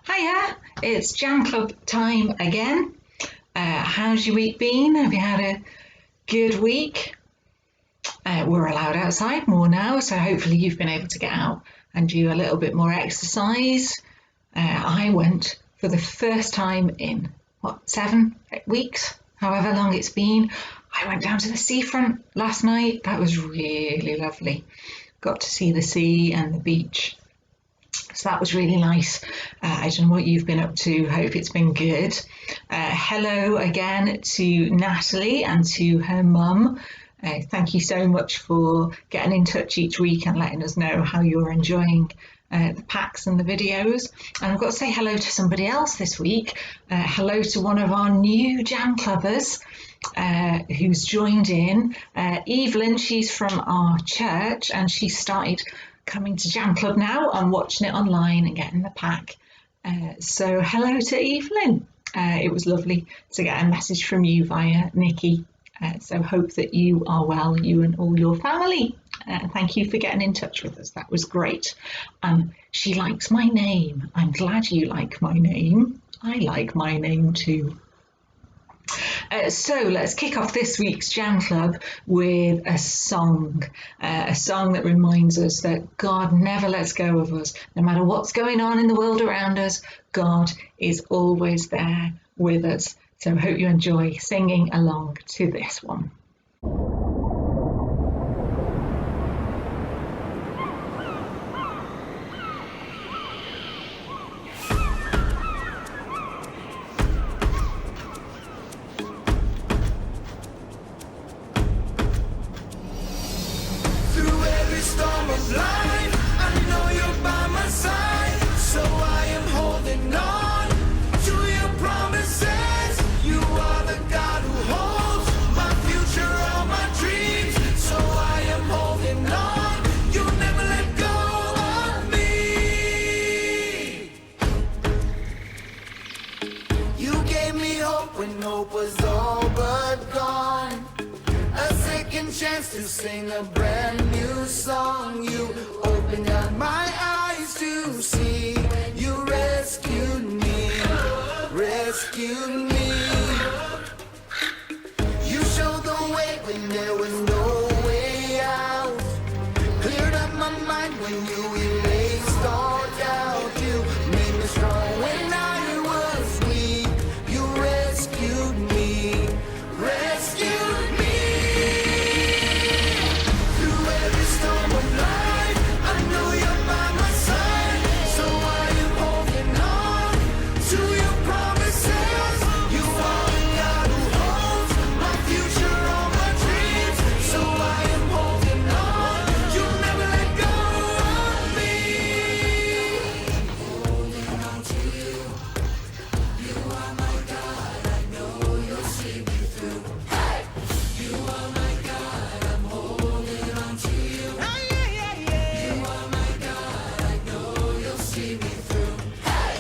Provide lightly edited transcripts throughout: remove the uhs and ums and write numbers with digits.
Hiya, it's Jam Club time again. How's your week been? Have you had a good week? We're allowed outside more now, so hopefully you've been able to get out and do a little bit more exercise. I went for the first time in, 7 weeks, however long it's been. I went down to the seafront last night. That was really lovely. Got to see the sea and the beach. So that was really nice. I don't know what you've been up to. Hope it's been good. Hello again to Natalie and to her mum. Thank you so much for getting in touch each week and letting us know how you're enjoying the packs and the videos. And I've got to say hello to somebody else this week. Hello to one of our new Jam Clubbers who's joined in. Evelyn, she's from our church and she started coming to Jam Club now and watching it online and getting the pack. So hello to Evelyn. It was lovely to get a message from you via Nikki. So hope that you are well, you and all your family. Thank you for getting in touch with us. That was great. She likes my name. I'm glad you like my name. I like my name too. So let's kick off this week's Jam Club with a song that reminds us that God never lets go of us. No matter what's going on in the world around us, God is always there with us. So I hope you enjoy singing along to this one. When hope was all but gone, a second chance to sing a brand new song. You opened up my eyes to see. You rescued me, rescued me. You showed the way when there was no way out. Cleared up my mind when you erased all doubt. You made me strong when I was weak. You rescued me, rescued me. Through every storm of life, I know you're by my side. So I am holding on to your promises. You are the God who holds my future, all my dreams. So I am holding on. You'll never let go of me. Holding on to you. You are my God. I know you'll see me through. Hey! You are my God. I'm holding on to you. You are my God. I know you'll see me through. Hey!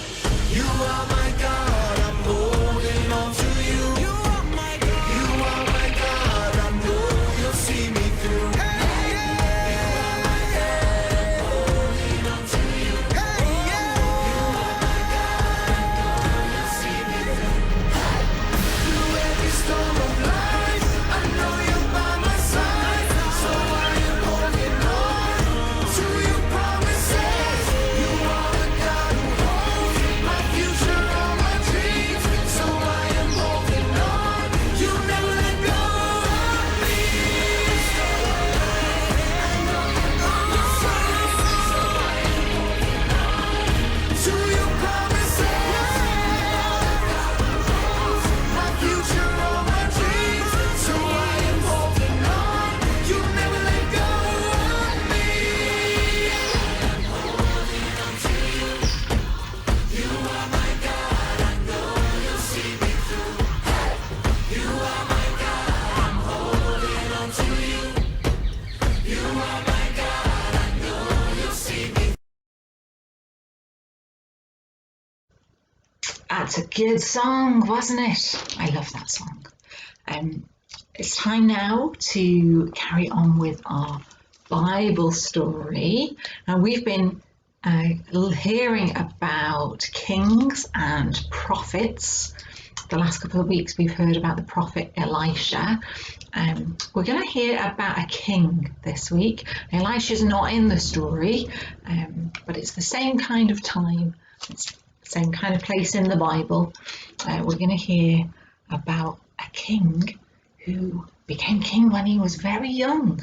You are my God. I'm holding on to you. You are my God. You are my God. I know you'll see me through. Hey! You are my God. I'm holding on to you. Hey! You are my God. I know you'll see me through. Hey! Through every storm of life, I know you're by my side. So I am holding on to your promises. You are the God who holds my future, all my dreams. So I am holding on. You never let go of me. So I know you're by my side. So I am holding on to your promises. My future, all my dreams. So I am holding on. You never let go of me. I'm holding on to you. You are my God. I know you'll see me through. Hey! You are my God. I'm holding on to you. You are my God. I know you'll see me. That's a good song, wasn't it? I love that song. It's time now to carry on with our Bible story. And we've been hearing about kings and prophets. The last couple of weeks we've heard about the prophet Elisha. We're going to hear about a king this week. Elisha's not in the story, but it's the same kind of time, it's the same kind of place in the Bible. We're going to hear about a king who became king when he was very young.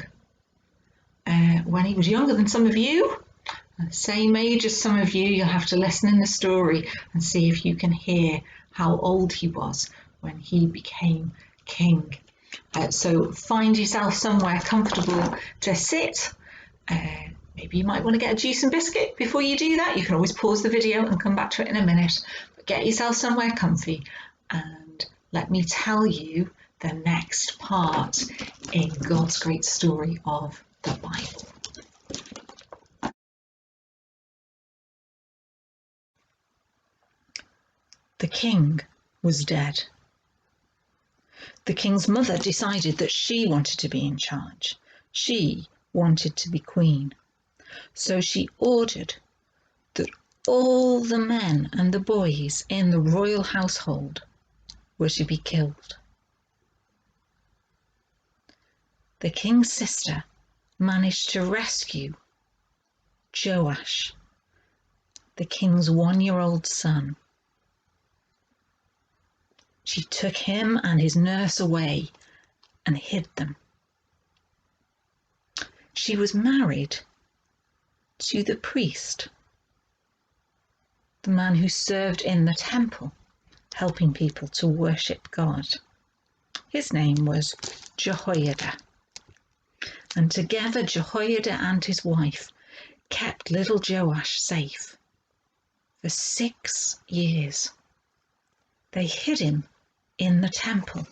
When he was younger than some of you, same age as some of you, you'll have to listen in the story and see if you can hear how old he was when he became king. So find yourself somewhere comfortable to sit. Maybe you might want to get a juice and biscuit before you do that. You can always pause the video and come back to it in a minute. But get yourself somewhere comfy and let me tell you the next part in God's great story of the Bible. The king was dead. The king's mother decided that she wanted to be in charge. She wanted to be queen. So she ordered that all the men and the boys in the royal household were to be killed. The king's sister managed to rescue Joash, the king's 1-year-old son. She took him and his nurse away and hid them. She was married to the priest, the man who served in the temple, helping people to worship God. His name was Jehoiada. And together Jehoiada and his wife kept little Joash safe for 6 years. They hid him in the temple,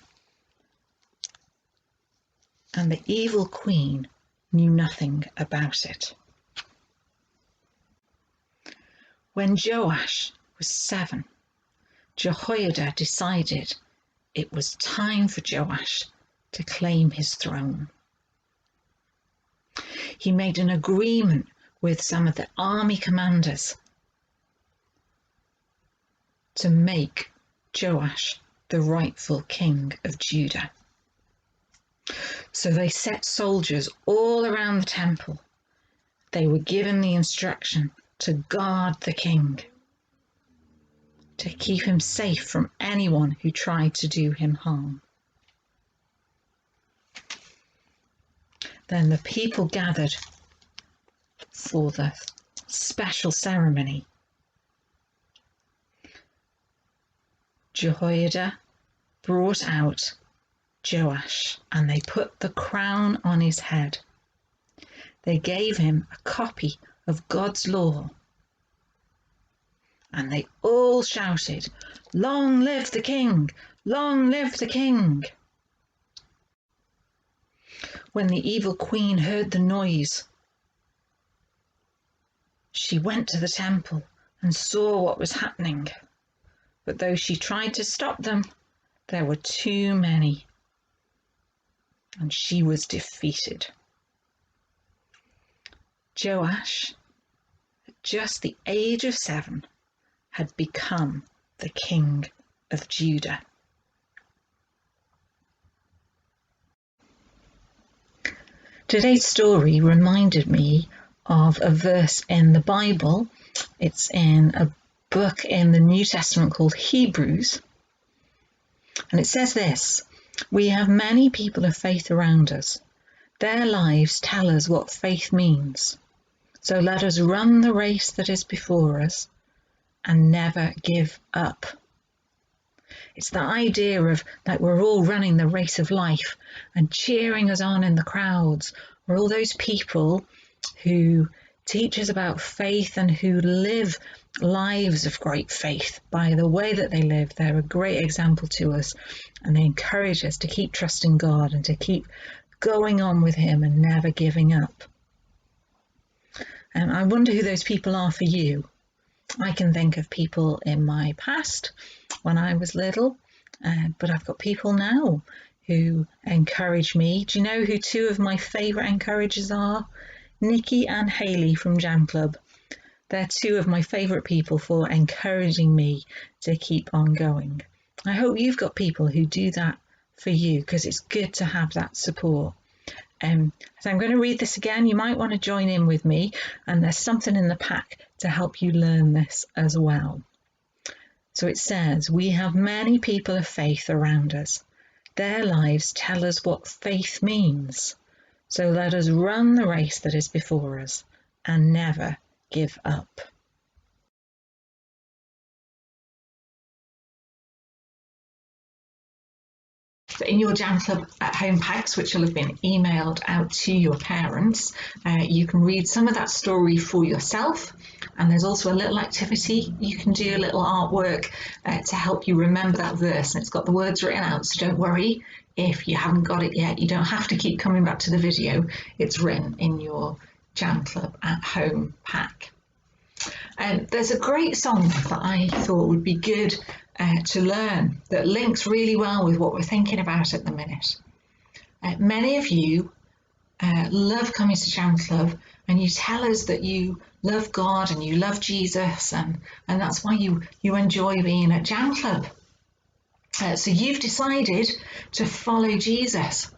and the evil queen knew nothing about it. When Joash was 7, Jehoiada decided it was time for Joash to claim his throne. He made an agreement with some of the army commanders to make Joash the rightful king of Judah. So they set soldiers all around the temple. They were given the instruction to guard the king, to keep him safe from anyone who tried to do him harm. Then the people gathered for the special ceremony. Jehoiada brought out Joash and they put the crown on his head. They gave him a copy of God's law and they all shouted, "Long live the king! Long live the king!" When the evil queen heard the noise, she went to the temple and saw what was happening. But though she tried to stop them, there were too many, and she was defeated. Joash, at just the age of 7, had become the king of Judah. Today's story reminded me of a verse in the Bible. It's in a book in the New Testament called Hebrews. And it says this: "We have many people of faith around us. Their lives tell us what faith means. So let us run the race that is before us and never give up." It's the idea of like we're all running the race of life, and cheering us on in the crowds are all those people who teach us about faith and who live lives of great faith by the way that they live. They're a great example to us, and they encourage us to keep trusting God and to keep going on with him and never giving up. And I wonder who those people are for you. I can think of people in my past when I was little, but I've got people now who encourage me. Do you know who 2 of my favourite encouragers are? Nikki and Hayley from JaM Club. They're two of my favourite people for encouraging me to keep on going. I hope you've got people who do that for you, because it's good to have that support. So I'm going to read this again. You might want to join in with me, and there's something in the pack to help you learn this as well. So it says, we have many people of faith around us. Their lives tell us what faith means. So let us run the race that is before us and never give up. So in your JaM Club at Home packs, which will have been emailed out to your parents, you can read some of that story for yourself. And there's also a little activity you can do, a little artwork to help you remember that verse. And it's got the words written out, so don't worry if you haven't got it yet. You don't have to keep coming back to the video. It's written in your JaM Club at Home pack. And there's a great song that I thought would be good to learn that links really well with what we're thinking about at the minute. Many of you love coming to JaM Club, and you tell us that you love God and you love Jesus, and that's why you enjoy being at JaM Club. So you've decided to follow Jesus.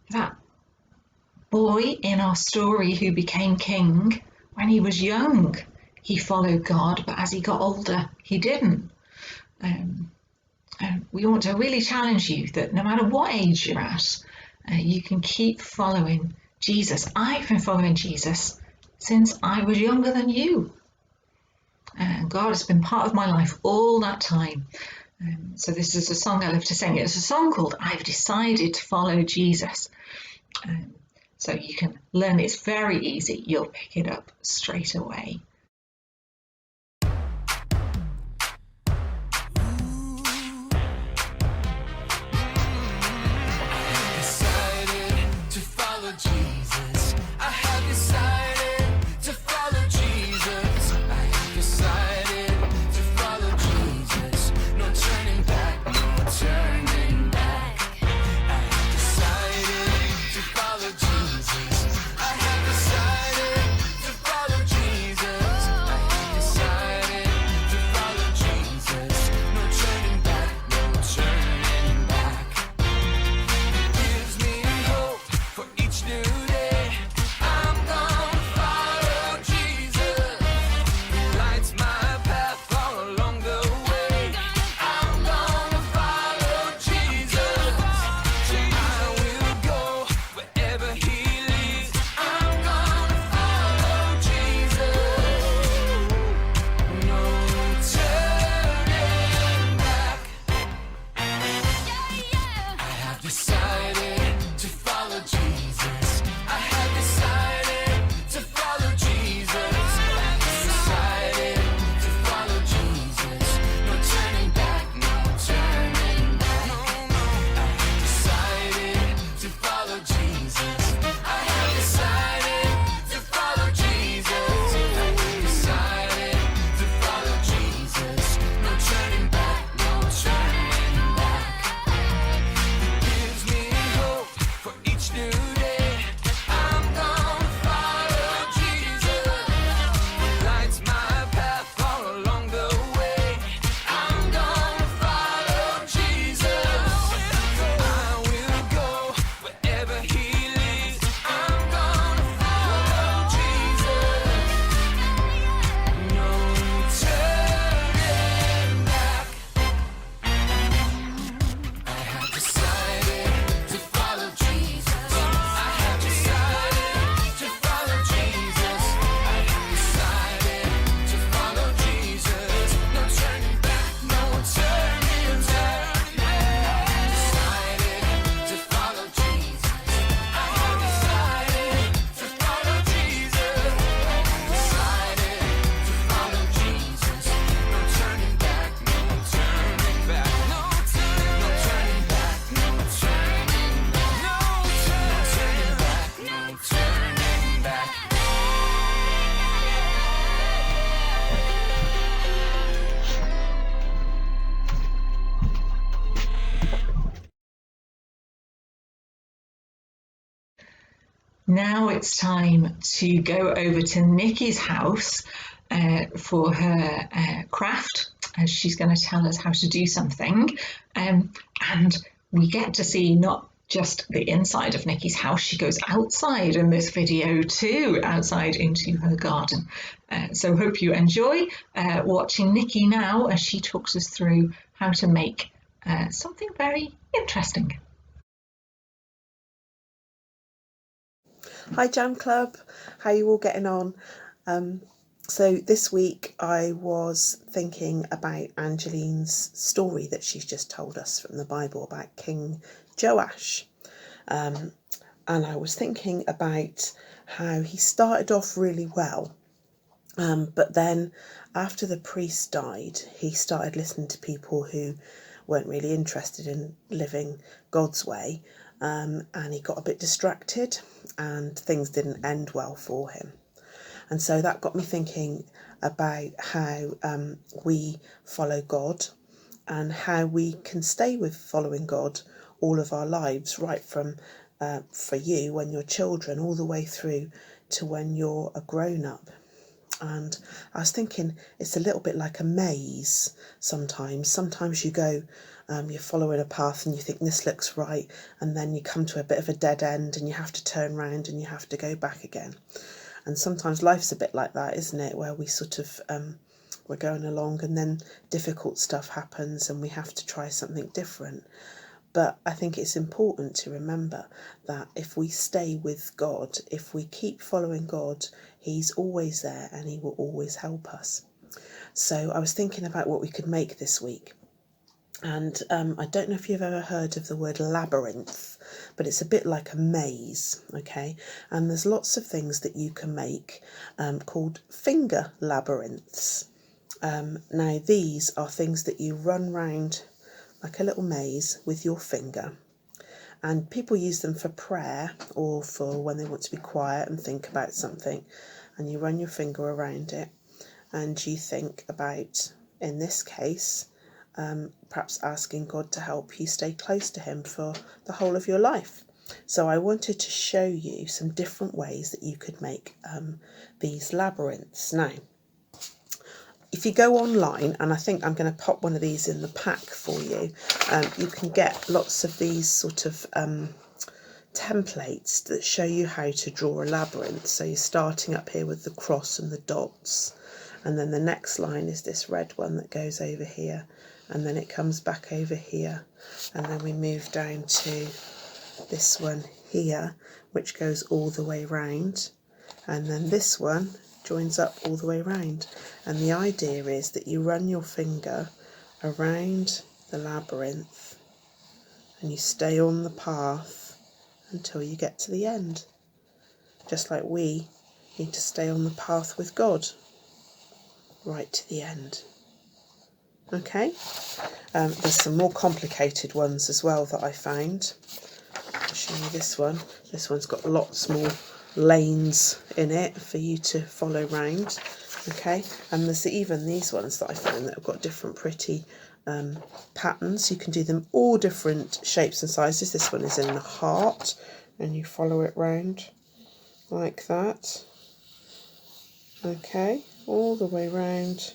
That boy in our story who became king, when he was young, he followed God, but as he got older, he didn't. We want to really challenge you that no matter what age you're at, you can keep following Jesus. I've been following Jesus since I was younger than you. And God has been part of my life all that time. So this is a song I love to sing. It's a song called I've Decided to Follow Jesus. So you can learn it. It's very easy. You'll pick it up straight away. Now it's time to go over to Nikki's house for her craft, as she's going to tell us how to do something. And we get to see not just the inside of Nikki's house, she goes outside in this video too, outside into her garden. So hope you enjoy watching Nikki now as she talks us through how to make something very interesting. Hi JaM Club, how are you all getting on? So this week I was thinking about Angeline's story that she's just told us from the Bible about King Joash. And I was thinking about how he started off really well, but then after the priest died, he started listening to people who weren't really interested in living God's way, and he got a bit distracted and things didn't end well for him. And so that got me thinking about how we follow God and how we can stay with following God all of our lives, right from for you when you're children all the way through to when you're a grown-up. And I was thinking it's a little bit like a maze sometimes. Sometimes you go, you're following a path and you think this looks right, and then you come to a bit of a dead end and you have to turn around and you have to go back again. And sometimes life's a bit like that, isn't it? Where we sort of, we're going along and then difficult stuff happens and we have to try something different. But I think it's important to remember that if we stay with God, if we keep following God, he's always there and he will always help us. So I was thinking about what we could make this week. And I don't know if you've ever heard of the word labyrinth, but it's a bit like a maze, okay? And there's lots of things that you can make called finger labyrinths. Now these are things that you run round like a little maze with your finger. And people use them for prayer or for when they want to be quiet and think about something. And you run your finger around it and you think about, in this case, perhaps asking God to help you stay close to him for the whole of your life. So I wanted to show you some different ways that you could make these labyrinths. Now, if you go online, and I think I'm going to pop one of these in the pack for you, you can get lots of these sort of templates that show you how to draw a labyrinth. So you're starting up here with the cross and the dots, and then the next line is this red one that goes over here, and then it comes back over here, and then we move down to this one here, which goes all the way round, and then this one joins up all the way round. And the idea is that you run your finger around the labyrinth and you stay on the path until you get to the end, just like we need to stay on the path with God right to the end. Okay, there's some more complicated ones as well that I found. I'll show you this one. This one's got lots more lanes in it for you to follow round. Okay, and there's even these ones that I found that have got different pretty patterns. You can do them all different shapes and sizes. This one is in a heart and you follow it round like that. Okay, all the way round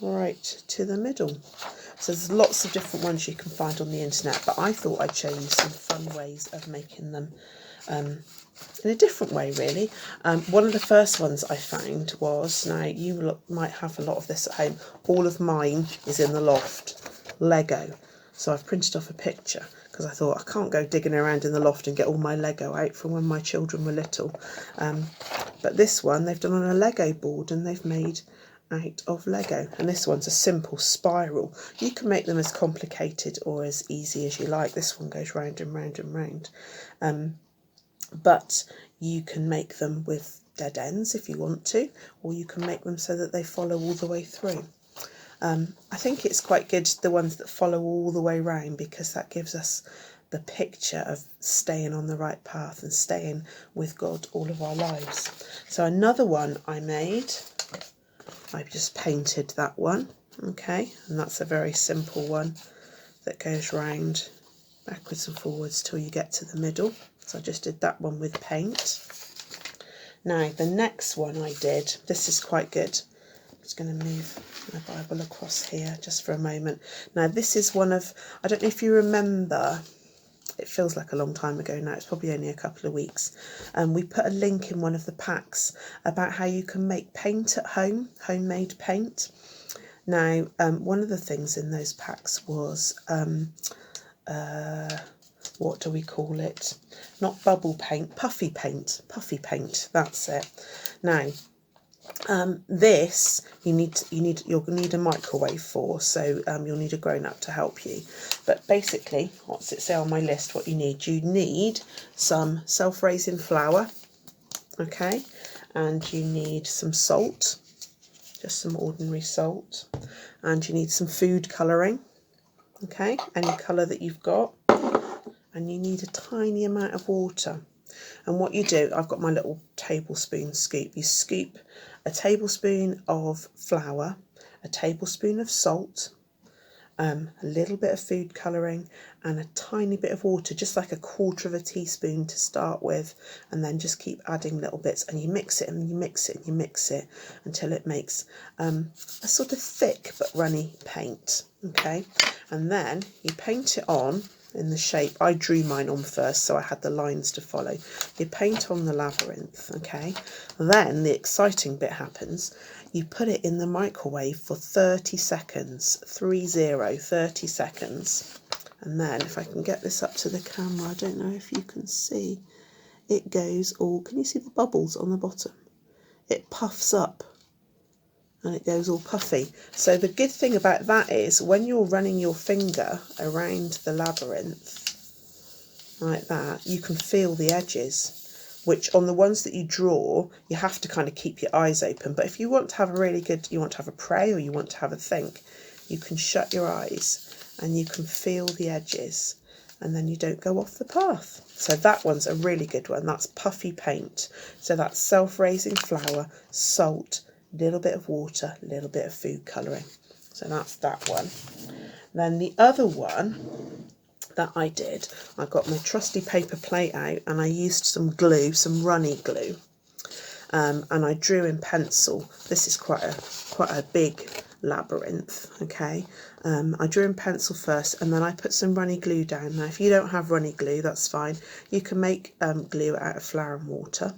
right to the middle. So there's lots of different ones you can find on the internet, but I thought I'd show you some fun ways of making them in a different way, really. One of the first ones I found was, now you might have a lot of this at home, all of mine is in the loft, Lego. So I've printed off a picture because I thought I can't go digging around in the loft and get all my Lego out from when my children were little. But this one they've done on a Lego board and they've made out of Lego, and this one's a simple spiral. You can make them as complicated or as easy as you like. This one goes round and round and round, but you can make them with dead ends if you want to, or you can make them so that they follow all the way through. I think it's quite good, the ones that follow all the way round, because that gives us the picture of staying on the right path and staying with God all of our lives. So another one I made, I've just painted that one, okay, and that's a very simple one that goes round backwards and forwards till you get to the middle. So I just did that one with paint. Now the next one I did, this is quite good. just going to move my Bible across here just for a moment. Now this is one of, I don't know if you remember, it feels like a long time ago now, it's probably only a couple of weeks. We put a link in one of the packs about how you can make paint at home, homemade paint. Now, one of the things in those packs was, what do we call it? Not bubble paint, puffy paint, that's it. Now, this you'll need a microwave for, so you'll need a grown-up to help you. But basically, what's it say on my list? What you need some self-raising flour, okay, and you need some salt, just some ordinary salt, and you need some food colouring, okay, any colour that you've got, and you need a tiny amount of water. And what you do, I've got my little tablespoon scoop. You scoop a tablespoon of flour, a tablespoon of salt, a little bit of food colouring, and a tiny bit of water, just like a quarter of a teaspoon to start with, and then just keep adding little bits, and you mix it and you mix it and you mix it until it makes a sort of thick but runny paint, okay? And then you paint it on in the shape. I drew mine on first, so I had the lines to follow. You paint on the labyrinth, okay? Then the exciting bit happens. You put it in the microwave for 30 seconds, 30 seconds. And then if I can get this up to the camera, I don't know if you can see, it goes all, can you see the bubbles on the bottom? It puffs up and it goes all puffy. So the good thing about that is when you're running your finger around the labyrinth like that, you can feel the edges, which on the ones that you draw, you have to kind of keep your eyes open. But if you want to have a really good, you want to have a pray or you want to have a think, you can shut your eyes and you can feel the edges, and then you don't go off the path. So that one's a really good one. That's puffy paint. So that's self-raising flour, salt, little bit of water, little bit of food colouring. So that's that one. Then the other one that I did, I got my trusty paper plate out and I used some glue, some runny glue, and I drew in pencil. This is quite a big labyrinth, okay. I drew in pencil first and then I put some runny glue down. Now if you don't have runny glue, that's fine, you can make glue out of flour and water,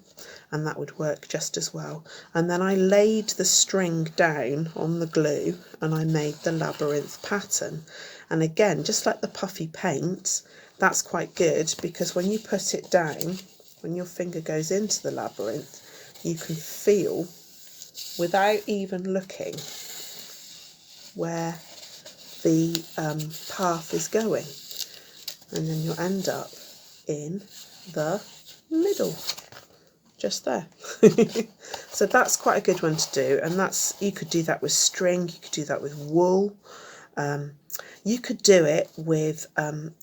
and that would work just as well. And then I laid the string down on the glue and I made the labyrinth pattern. And again, just like the puffy paint, that's quite good because when you put it down, when your finger goes into the labyrinth, you can feel, without even looking, where the path is going, and then you'll end up in the middle, just there. So that's quite a good one to do, and that's, you could do that with string, you could do that with wool, you could do it with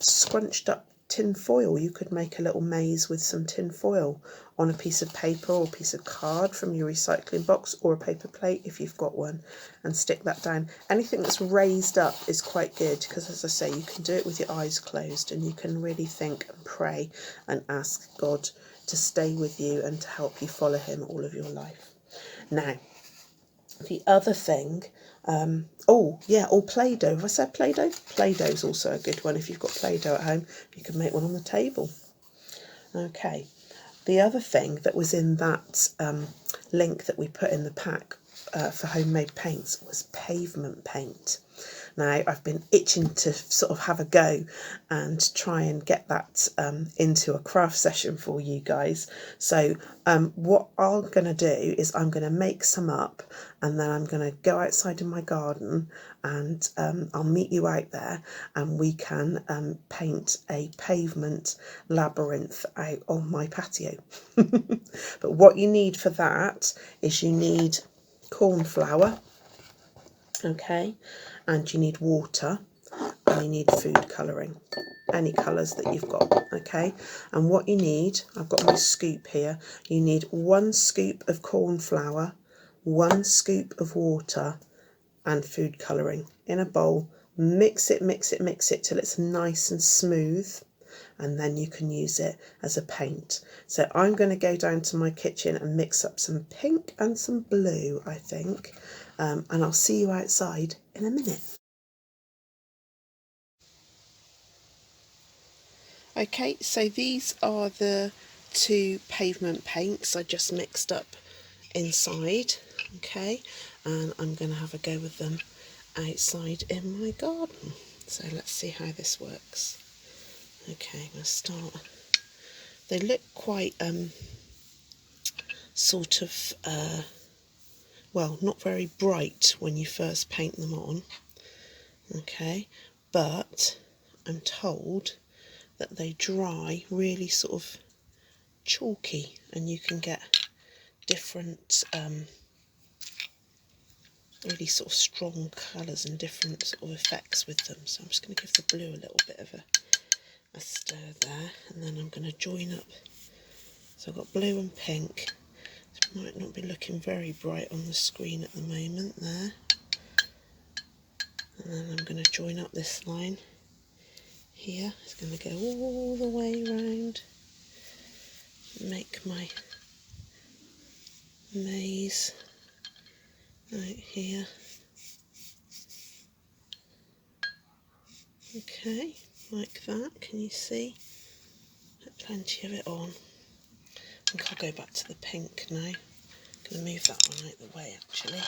scrunched up tin foil. You could make a little maze with some tin foil on a piece of paper or a piece of card from your recycling box, or a paper plate if you've got one, and stick that down. Anything that's raised up is quite good because, as I say, you can do it with your eyes closed and you can really think and pray and ask God to stay with you and to help you follow him all of your life. Now, the other thing, or Play-Doh. Have I said Play-Doh? Play-Doh is also a good one. If you've got Play-Doh at home, you can make one on the table. Okay. The other thing that was in that link that we put in the pack for homemade paints was pavement paint. Now, I've been itching to sort of have a go and try and get that into a craft session for you guys. So what I'm going to do is I'm going to make some up, and then I'm going to go outside in my garden and I'll meet you out there and we can paint a pavement labyrinth out on my patio. But what you need for that is you need corn flour, okay, and you need water, and you need food colouring, any colours that you've got, okay. And what you need, I've got my scoop here, you need 1 scoop of corn flour, 1 scoop of water and food colouring in a bowl. Mix it till it's nice and smooth, and then you can use it as a paint. So I'm going to go down to my kitchen and mix up some pink and some blue, I think, and I'll see you outside in a minute. Okay, so these are the two pavement paints I just mixed up inside, okay, and I'm going to have a go with them outside in my garden. So let's see how this works. Okay, I'm going to start. They look quite sort of well, not very bright when you first paint them on, okay, but I'm told that they dry really sort of chalky, and you can get different really sort of strong colours and different sort of effects with them. So I'm just going to give the blue a little bit of a stir there, and then I'm going to join up. So I've got blue and pink. It might not be looking very bright on the screen at the moment there. And then I'm going to join up this line here. It's going to go all the way around, make my maze right here. Okay, like that. Can you see? Put plenty of it on. I think I'll go back to the pink now. I'm going to move that one out of the way actually.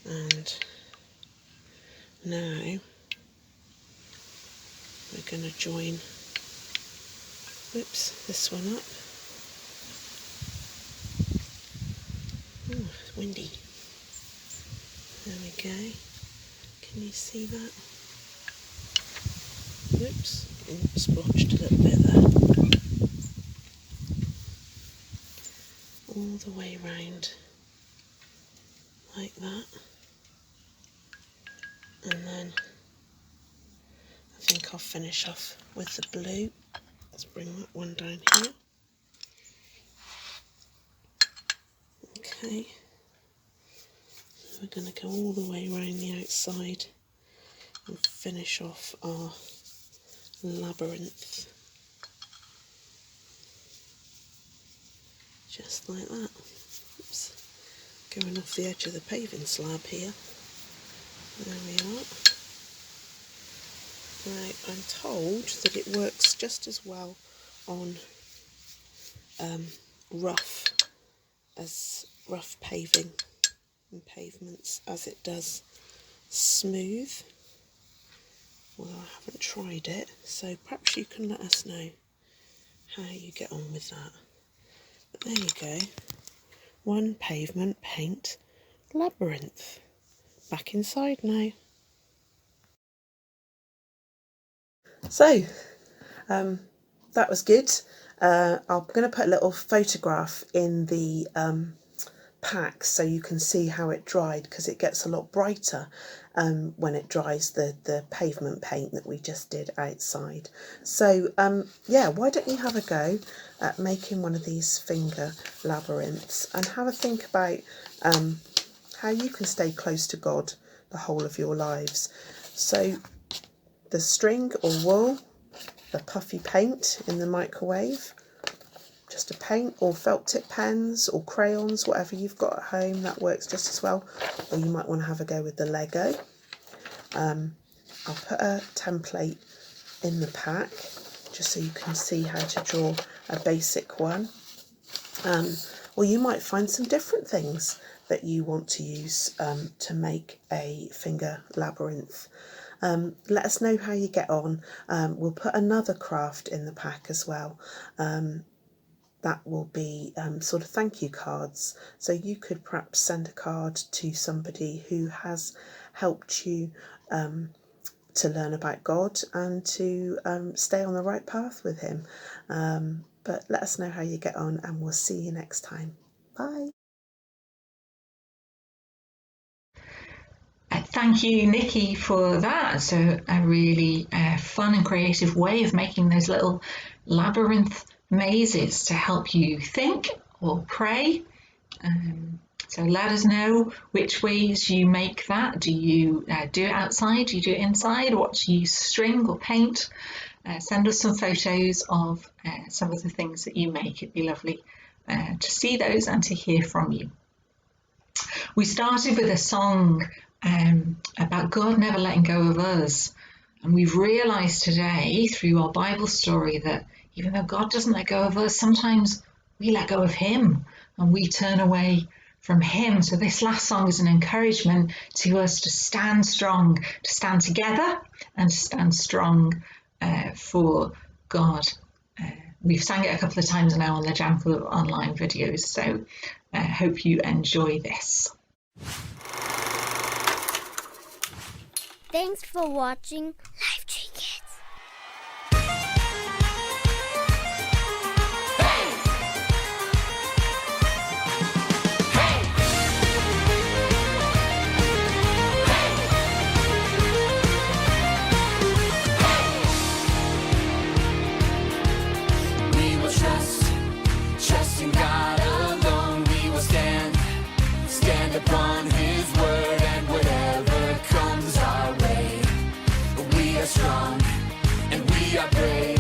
And now we're going to join, whoops, this one up. Oh, it's windy. There we go. Can you see that? Whoops, splotched a little bit there. All the way round like that. And then I think I'll finish off with the blue. Let's bring that one down here. Okay. So we're going to go all the way around the outside and finish off our labyrinth. Just like that. Oops. Going off the edge of the paving slab here. There we are. Now, I'm told that it works just as well on rough paving and pavements as it does smooth. Well, I haven't tried it, so perhaps you can let us know how you get on with that. But there you go. One pavement paint labyrinth. Back inside now. So, that was good. I'm going to put a little photograph in the pack so you can see how it dried, because it gets a lot brighter when it dries, the pavement paint that we just did outside. So yeah, why don't you have a go at making one of these finger labyrinths and have a think about how you can stay close to God the whole of your lives. So the string or wool, the puffy paint in the microwave, just a paint, or felt tip pens or crayons, whatever you've got at home, that works just as well. Or you might want to have a go with the Lego. I'll put a template in the pack just so you can see how to draw a basic one. Or you might find some different things that you want to use to make a finger labyrinth. Let us know how you get on. We'll put another craft in the pack as well. That will be sort of thank you cards. So you could perhaps send a card to somebody who has helped you to learn about God and to stay on the right path with him. But let us know how you get on, and we'll see you next time. Bye. Thank you, Nikki, for that. So a really fun and creative way of making those little labyrinth mazes to help you think or pray. So let us know which ways you make that. Do you do it outside? Do you do it inside? What do you use, string or paint? send us some photos of some of the things that you make. It'd be lovely to see those and to hear from you. We started with a song about God never letting go of us. And we've realised today through our Bible story that even though God doesn't let go of us, sometimes we let go of Him and we turn away from Him. So this last song is an encouragement to us to stand strong, to stand together and to stand strong for God. We've sang it a couple of times now on the JaM Club online videos, so I hope you enjoy this. Thanks for watching Live Tree Kids. We will trust in God alone. We will stand upon His word, and whatever comes our way, we are strong and we are brave.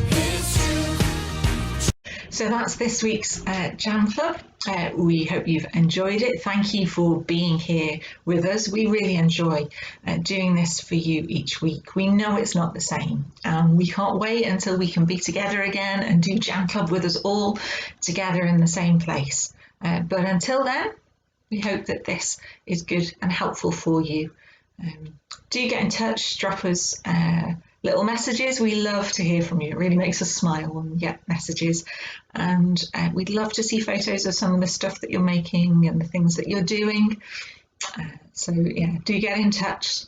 His truth. So that's this week's JaM Club. We hope you've enjoyed it. Thank you for being here with us. We really enjoy doing this for you each week. We know it's not the same. We can't wait until we can be together again and do JaM Club with us all together in the same place. But until then, we hope that this is good and helpful for you. Do get in touch, drop us little messages. We love to hear from you. It really makes us smile when we get messages. And we'd love to see photos of some of the stuff that you're making and the things that you're doing. So yeah, do get in touch.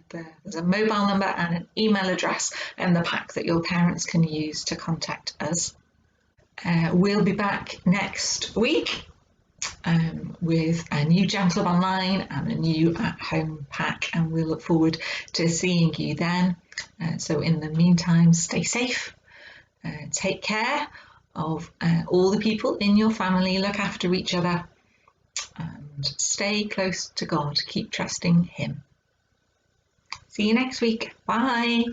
There's a mobile number and an email address in the pack that your parents can use to contact us. We'll be back next week with a new JaM Club online and a new at-home pack, and we'll look forward to seeing you then. So in the meantime, stay safe, take care of all the people in your family, look after each other, and stay close to God. Keep trusting Him. See you next week. Bye.